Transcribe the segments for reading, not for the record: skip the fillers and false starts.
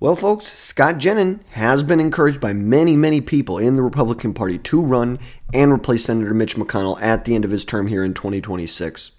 Well, folks, Scott Jennings has been encouraged by many people in the Republican Party to run and replace Senator Mitch McConnell at the end of his term here in 2026.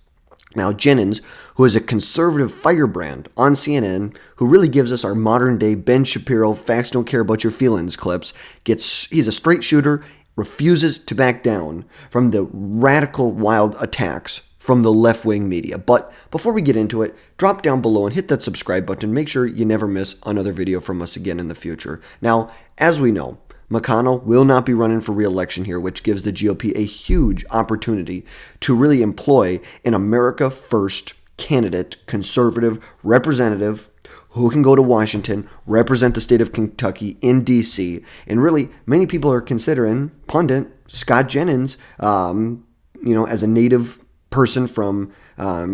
Now, Jennings, who is a conservative firebrand on CNN, who really gives us our modern-day Ben Shapiro, facts don't care about your feelings clips, he's a straight shooter, refuses to back down from the radical, wild attacks from the left-wing media. But before we get into it, drop down below and hit that subscribe button. Make sure you never miss another video from us again in the future. Now, as we know, McConnell will not be running for re-election here, which gives the GOP a huge opportunity to really employ an America First candidate, conservative representative who can go to Washington, represent the state of Kentucky in D.C., and really many people are considering pundit Scott Jennings, as a native person from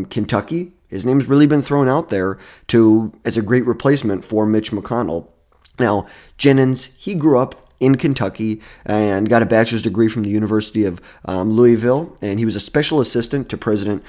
Kentucky. His name's really been thrown out there as a great replacement for Mitch McConnell. Now, Jennings, he grew up in Kentucky and got a bachelor's degree from the University of Louisville, and he was a special assistant to President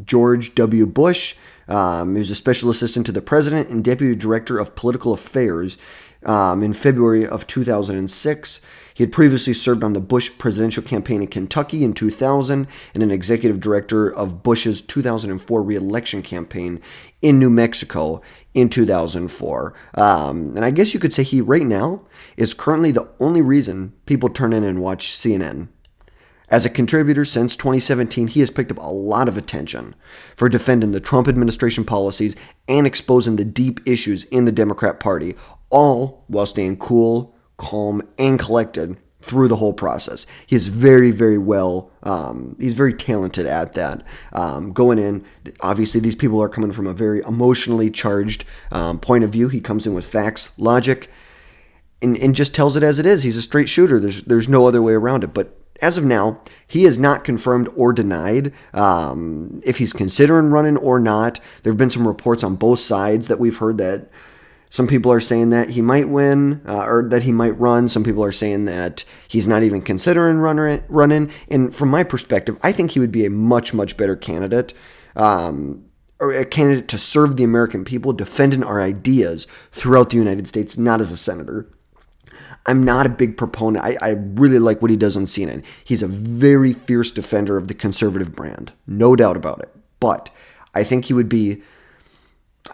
George W. Bush. He was a special assistant to the president and deputy director of political affairs in February of 2006. He had previously served on the Bush presidential campaign in Kentucky in 2000 and an executive director of Bush's 2004 re-election campaign in New Mexico in 2004. And I guess you could say he right now is currently the only reason people turn in and watch CNN. As a contributor since 2017, he has picked up a lot of attention for defending the Trump administration policies and exposing the deep issues in the Democrat Party, all while staying cool, calm, and collected through the whole process. He's very well, he's very talented at that. Going in, obviously these people are coming from a very emotionally charged point of view. He comes in with facts, logic, and just tells it as it is. He's a straight shooter. There's no other way around it. But as of now, he has not confirmed or denied if he's considering running or not. There have been some reports on both sides that we've heard that some people are saying that he might win or that he might run. Some people are saying that he's not even considering running. And from my perspective, I think he would be a much better candidate, or a candidate to serve the American people, defending our ideas throughout the United States, not as a senator. I'm not a big proponent. I really like what he does on CNN. He's a very fierce defender of the conservative brand, no doubt about it. But I think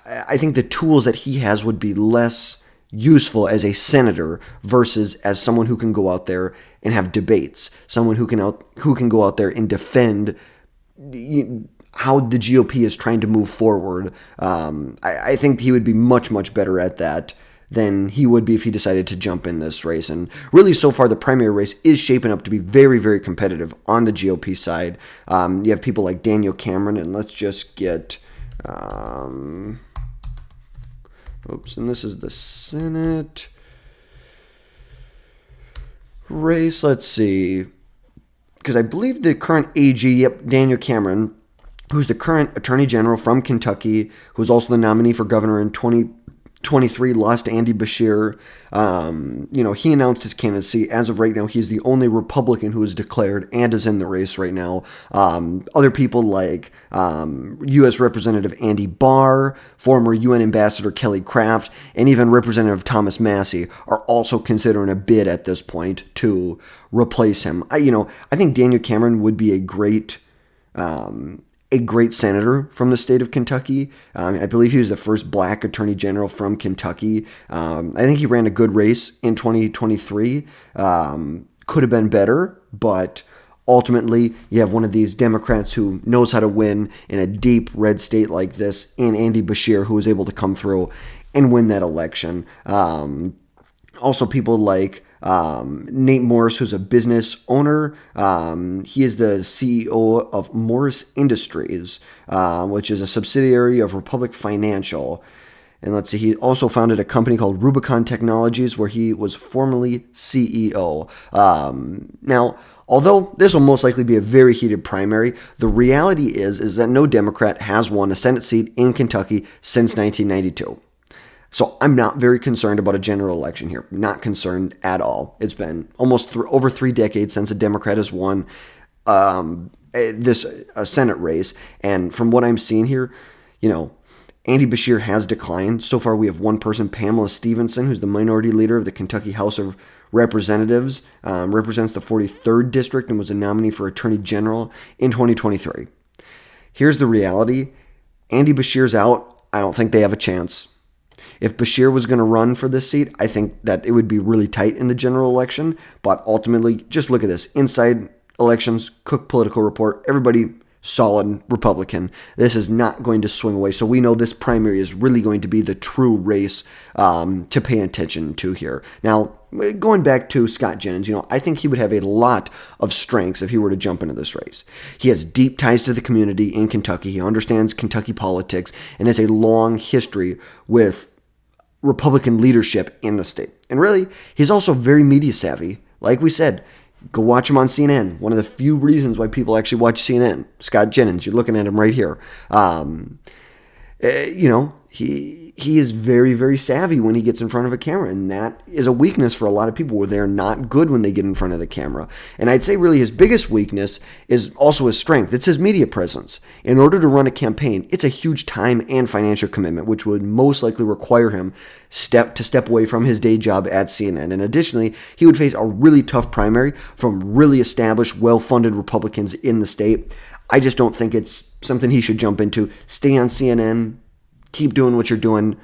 I think the tools that he has would be less useful as a senator versus as someone who can go out there and have debates, someone who can go out there and defend how the GOP is trying to move forward. I think he would be much better at that than he would be if he decided to jump in this race. And really, so far, the primary race is shaping up to be very competitive on the GOP side. You have people like Daniel Cameron, and let's just get... and this is the Senate race. Let's see. Because I believe the current AG, Daniel Cameron, who's the current Attorney General from Kentucky, who's also the nominee for governor in 2023, lost to Andy Beshear. He announced his candidacy. As of right now, he's the only Republican who is declared and is in the race right now. Other people like U.S. Representative Andy Barr, former UN Ambassador Kelly Craft, and even Representative Thomas Massey are also considering a bid at this point to replace him. I think Daniel Cameron would be a great senator from the state of Kentucky. I believe he was the first black attorney general from Kentucky. I think he ran a good race in 2023. Could have been better, but ultimately you have one of these Democrats who knows how to win in a deep red state like this, in Andy Beshear, who was able to come through and win that election. Also people like Nate Morris, who's a business owner. He is the CEO of Morris Industries, which is a subsidiary of Republic Financial. And let's see, he also founded a company called Rubicon Technologies, where he was formerly CEO. Now, although this will most likely be a very heated primary, the reality is that no Democrat has won a Senate seat in Kentucky since 1992. So I'm not very concerned about a general election here. Not concerned at all. It's been almost over 3 decades since a Democrat has won a Senate race. And from what I'm seeing here, Andy Beshear has declined. So far, we have one person, Pamela Stevenson, who's the minority leader of the Kentucky House of Representatives, represents the 43rd District and was a nominee for Attorney General in 2023. Here's the reality. Andy Beshear's out. I don't think they have a chance. If Beshear was going to run for this seat, I think that it would be really tight in the general election. But ultimately, just look at this. Inside elections, Cook Political Report, everybody solid Republican. This is not going to swing away. So we know this primary is really going to be the true race to pay attention to here. Now, going back to Scott Jennings, I think he would have a lot of strengths if he were to jump into this race. He has deep ties to the community in Kentucky. He understands Kentucky politics and has a long history with Republican leadership in the state. And really, he's also very media savvy. Like we said, go watch him on CNN. One of the few reasons why people actually watch CNN. Scott Jennings, you're looking at him right here. He is very, very savvy when he gets in front of a camera, and that is a weakness for a lot of people where they're not good when they get in front of the camera. And I'd say really his biggest weakness is also his strength. It's his media presence. In order to run a campaign, it's a huge time and financial commitment, which would most likely require him to step away from his day job at CNN. And additionally, he would face a really tough primary from really established, well-funded Republicans in the state. I just don't think it's something he should jump into. Stay on CNN. Keep doing what you're doing.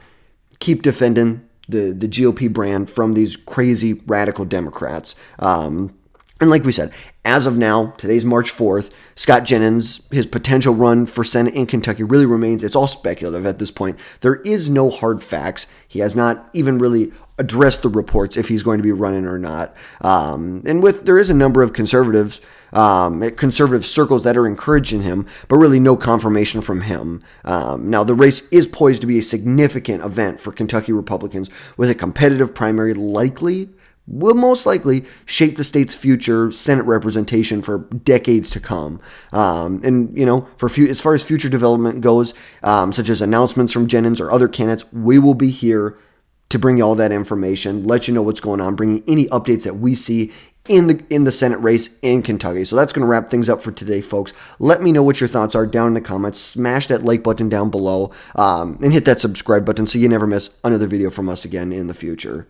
Keep defending the GOP brand from these crazy radical Democrats. And like we said, as of now, today's March 4th, Scott Jennings, his potential run for Senate in Kentucky really remains, it's all speculative at this point. There is no hard facts. He has not even really addressed the reports if he's going to be running or not. There is a number of conservative circles that are encouraging him, but really no confirmation from him. Now, the race is poised to be a significant event for Kentucky Republicans with a competitive primary will most likely shape the state's future Senate representation for decades to come. As far as future development goes, such as announcements from Jennings or other candidates, we will be here to bring you all that information, let you know what's going on, bringing any updates that we see in the Senate race in Kentucky. So that's going to wrap things up for today, folks. Let me know what your thoughts are down in the comments. Smash that like button down below and hit that subscribe button so you never miss another video from us again in the future.